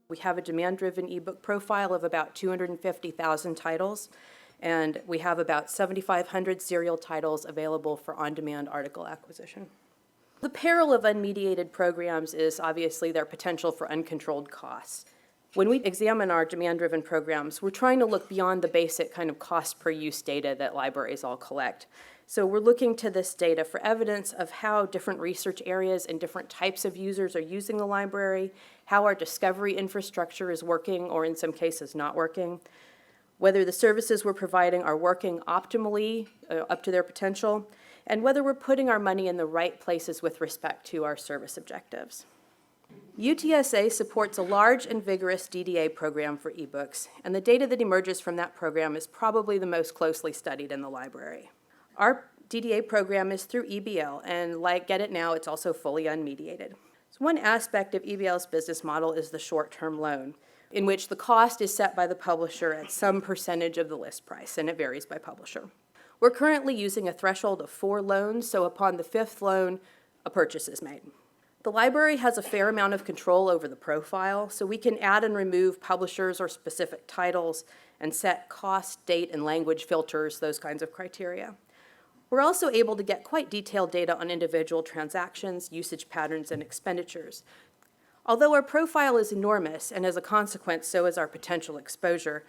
We have a demand-driven ebook profile of about 250,000 titles, and we have about 7,500 serial titles available for on-demand article acquisition. The peril of unmediated programs is obviously their potential for uncontrolled costs. When we examine our demand-driven programs, we're trying to look beyond the basic kind of cost per use data that libraries all collect. So we're looking to this data for evidence of how different research areas and different types of users are using the library, how our discovery infrastructure is working or in some cases not working, whether the services we're providing are working optimally up to their potential, and whether we're putting our money in the right places with respect to our service objectives. UTSA supports a large and vigorous DDA program for ebooks, and the data that emerges from that program is probably the most closely studied in the library. Our DDA program is through EBL, and like Get It Now, it's also fully unmediated. So one aspect of EBL's business model is the short-term loan, in which the cost is set by the publisher at some percentage of the list price, and it varies by publisher. We're currently using a threshold of 4 loans, so upon the 5th loan, a purchase is made. The library has a fair amount of control over the profile, so we can add and remove publishers or specific titles and set cost, date, and language filters, those kinds of criteria. We're also able to get quite detailed data on individual transactions, usage patterns, and expenditures. Although our profile is enormous, and as a consequence, so is our potential exposure,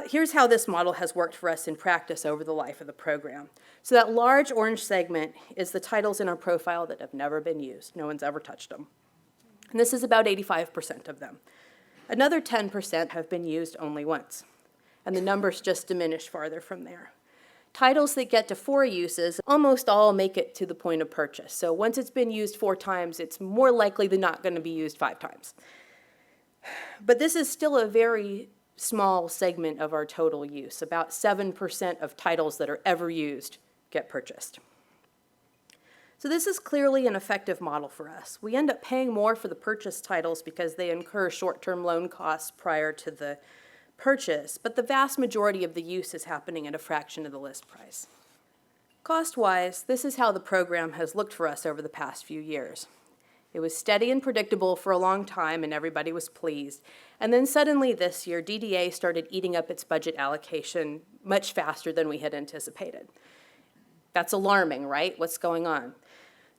here's how this model has worked for us in practice over the life of the program. So that large orange segment is the titles in our profile that have never been used. No one's ever touched them. And this is about 85% of them. Another 10% have been used only once, and the numbers just diminish farther from there. Titles that get to 4 uses almost all make it to the point of purchase. So once it's been used 4 times, it's more likely than not going to be used 5 times. But this is still a very small segment of our total use. About 7% of titles that are ever used get purchased. So this is clearly an effective model for us. We end up paying more for the purchased titles because they incur short-term loan costs prior to the purchase, but the vast majority of the use is happening at a fraction of the list price. Cost-wise, this is how the program has looked for us over the past few years. It was steady and predictable for a long time, and everybody was pleased. And then suddenly this year, DDA started eating up its budget allocation much faster than we had anticipated. That's alarming, right? What's going on?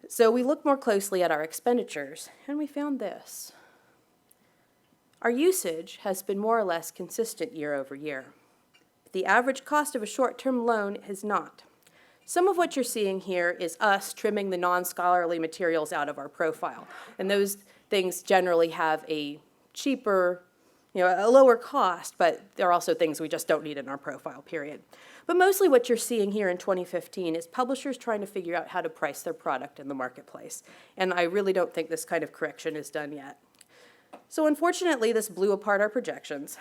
So we looked more closely at our expenditures, and we found this. Our usage has been more or less consistent year over year. The average cost of a short-term loan has not. Some of what you're seeing here is us trimming the non-scholarly materials out of our profile. And those things generally have a cheaper, a lower cost, but there are also things we just don't need in our profile, period. But mostly what you're seeing here in 2015 is publishers trying to figure out how to price their product in the marketplace. And I really don't think this kind of correction is done yet. So unfortunately, this blew apart our projections,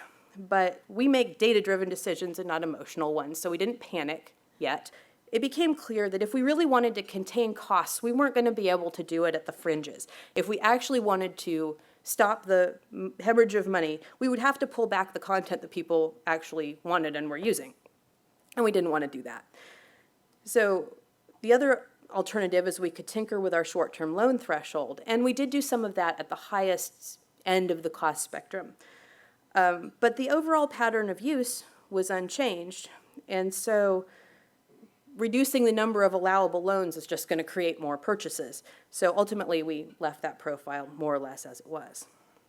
but we make data-driven decisions and not emotional ones, so we didn't panic yet. It became clear that if we really wanted to contain costs, we weren't going to be able to do it at the fringes. If we actually wanted to stop the hemorrhage of money, we would have to pull back the content that people actually wanted and were using. And we didn't want to do that. So the other alternative is we could tinker with our short-term loan threshold, and we did do some of that at the highest end of the cost spectrum. But the overall pattern of use was unchanged, and so reducing the number of allowable loans is just going to create more purchases. So ultimately, we left that profile more or less as it was.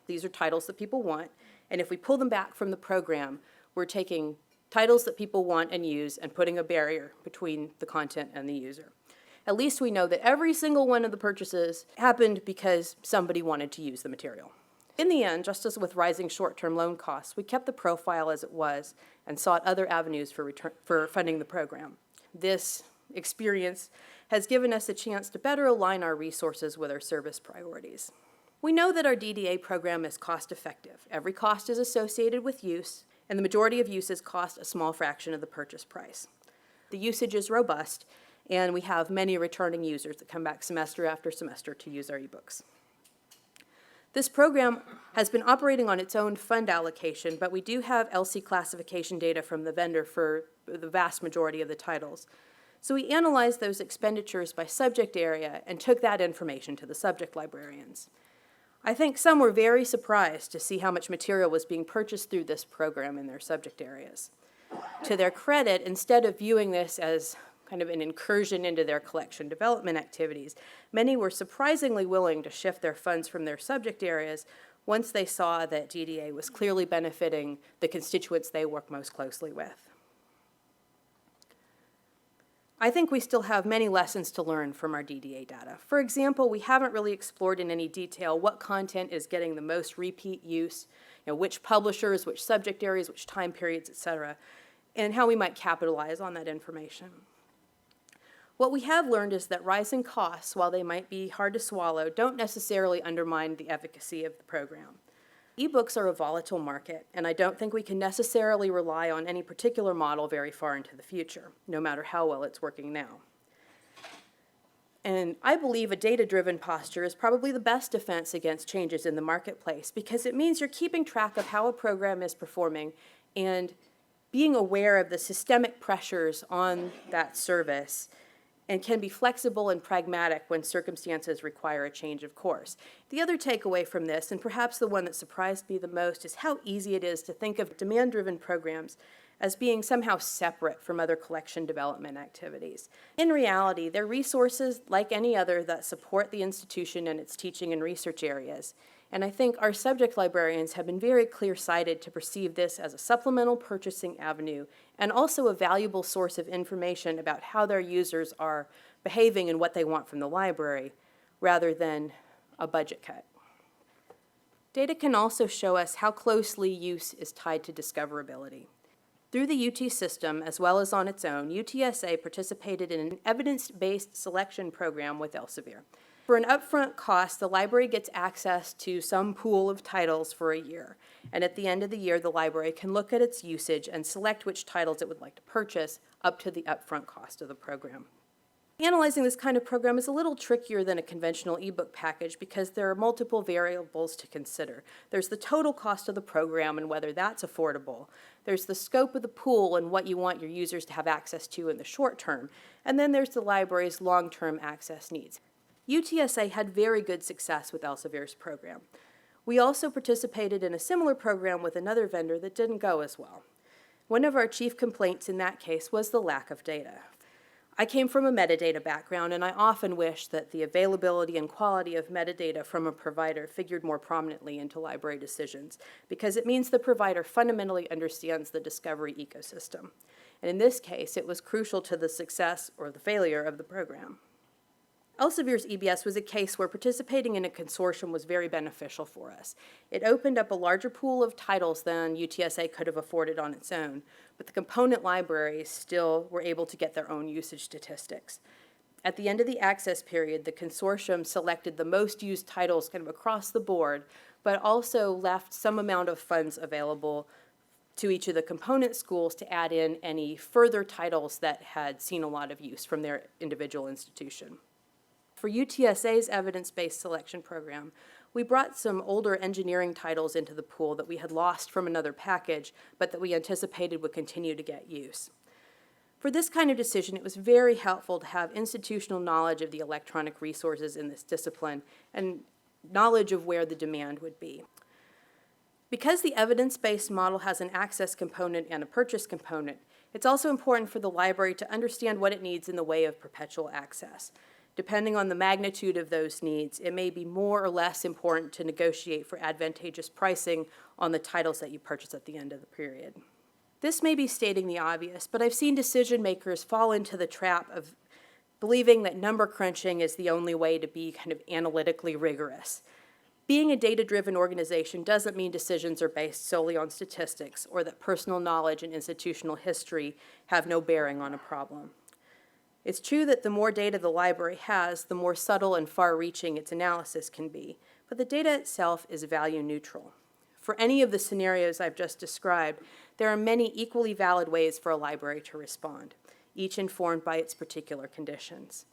These are titles that people want, and if we pull them back from the program, we're taking titles that people want and use and putting a barrier between the content and the user. At least we know that every single one of the purchases happened because somebody wanted to use the material. In the end, just as with rising short-term loan costs, we kept the profile as it was and sought other avenues for funding the program. This experience has given us a chance to better align our resources with our service priorities. We know that our DDA program is cost-effective. Every cost is associated with use, and the majority of uses cost a small fraction of the purchase price. The usage is robust, and we have many returning users that come back semester after semester to use our ebooks. This program has been operating on its own fund allocation, but we do have LC classification data from the vendor for the vast majority of the titles. So we analyzed those expenditures by subject area and took that information to the subject librarians. I think some were very surprised to see how much material was being purchased through this program in their subject areas. To their credit, instead of viewing this as kind of an incursion into their collection development activities, many were surprisingly willing to shift their funds from their subject areas once they saw that DDA was clearly benefiting the constituents they work most closely with. I think we still have many lessons to learn from our DDA data. For example, we haven't really explored in any detail what content is getting the most repeat use, which publishers, which subject areas, which time periods, et cetera, and how we might capitalize on that information. What we have learned is that rising costs, while they might be hard to swallow, don't necessarily undermine the efficacy of the program. Ebooks are a volatile market, and I don't think we can necessarily rely on any particular model very far into the future, no matter how well it's working now. And I believe a data-driven posture is probably the best defense against changes in the marketplace, because it means you're keeping track of how a program is performing and being aware of the systemic pressures on that service, and can be flexible and pragmatic when circumstances require a change of course. The other takeaway from this, and perhaps the one that surprised me the most, is how easy it is to think of demand-driven programs as being somehow separate from other collection development activities. In reality, they're resources like any other that support the institution and its teaching and research areas. And I think our subject librarians have been very clear-sighted to perceive this as a supplemental purchasing avenue and also a valuable source of information about how their users are behaving and what they want from the library, rather than a budget cut. Data can also show us how closely use is tied to discoverability. Through the UT system, as well as on its own, UTSA participated in an evidence-based selection program with Elsevier. For an upfront cost, the library gets access to some pool of titles for a year, and at the end of the year, the library can look at its usage and select which titles it would like to purchase up to the upfront cost of the program. Analyzing this kind of program is a little trickier than a conventional ebook package because there are multiple variables to consider. There's the total cost of the program and whether that's affordable. There's the scope of the pool and what you want your users to have access to in the short term. And then there's the library's long-term access needs. UTSA had very good success with Elsevier's program. We also participated in a similar program with another vendor that didn't go as well. One of our chief complaints in that case was the lack of data. I came from a metadata background, and I often wish that the availability and quality of metadata from a provider figured more prominently into library decisions, because it means the provider fundamentally understands the discovery ecosystem. And in this case, it was crucial to the success or the failure of the program. Elsevier's EBS was a case where participating in a consortium was very beneficial for us. It opened up a larger pool of titles than UTSA could have afforded on its own, but the component libraries still were able to get their own usage statistics. At the end of the access period, the consortium selected the most used titles kind of across the board, but also left some amount of funds available to each of the component schools to add in any further titles that had seen a lot of use from their individual institution. For UTSA's evidence-based selection program, we brought some older engineering titles into the pool that we had lost from another package, but that we anticipated would continue to get use. For this kind of decision, it was very helpful to have institutional knowledge of the electronic resources in this discipline and knowledge of where the demand would be. Because the evidence-based model has an access component and a purchase component, it's also important for the library to understand what it needs in the way of perpetual access. Depending on the magnitude of those needs, it may be more or less important to negotiate for advantageous pricing on the titles that you purchase at the end of the period. This may be stating the obvious, but I've seen decision makers fall into the trap of believing that number crunching is the only way to be kind of analytically rigorous. Being a data-driven organization doesn't mean decisions are based solely on statistics or that personal knowledge and institutional history have no bearing on a problem. It's true that the more data the library has, the more subtle and far-reaching its analysis can be, but the data itself is value neutral. For any of the scenarios I've just described, there are many equally valid ways for a library to respond, each informed by its particular conditions.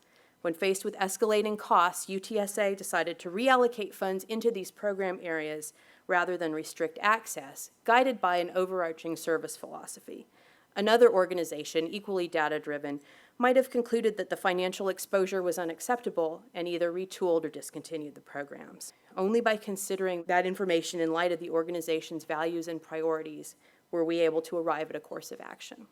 When faced with escalating costs, UTSA decided to reallocate funds into these program areas rather than restrict access, guided by an overarching service philosophy. Another organization, equally data-driven, might have concluded that the financial exposure was unacceptable and either retooled or discontinued the programs. Only by considering that information in light of the organization's values and priorities were we able to arrive at a course of action.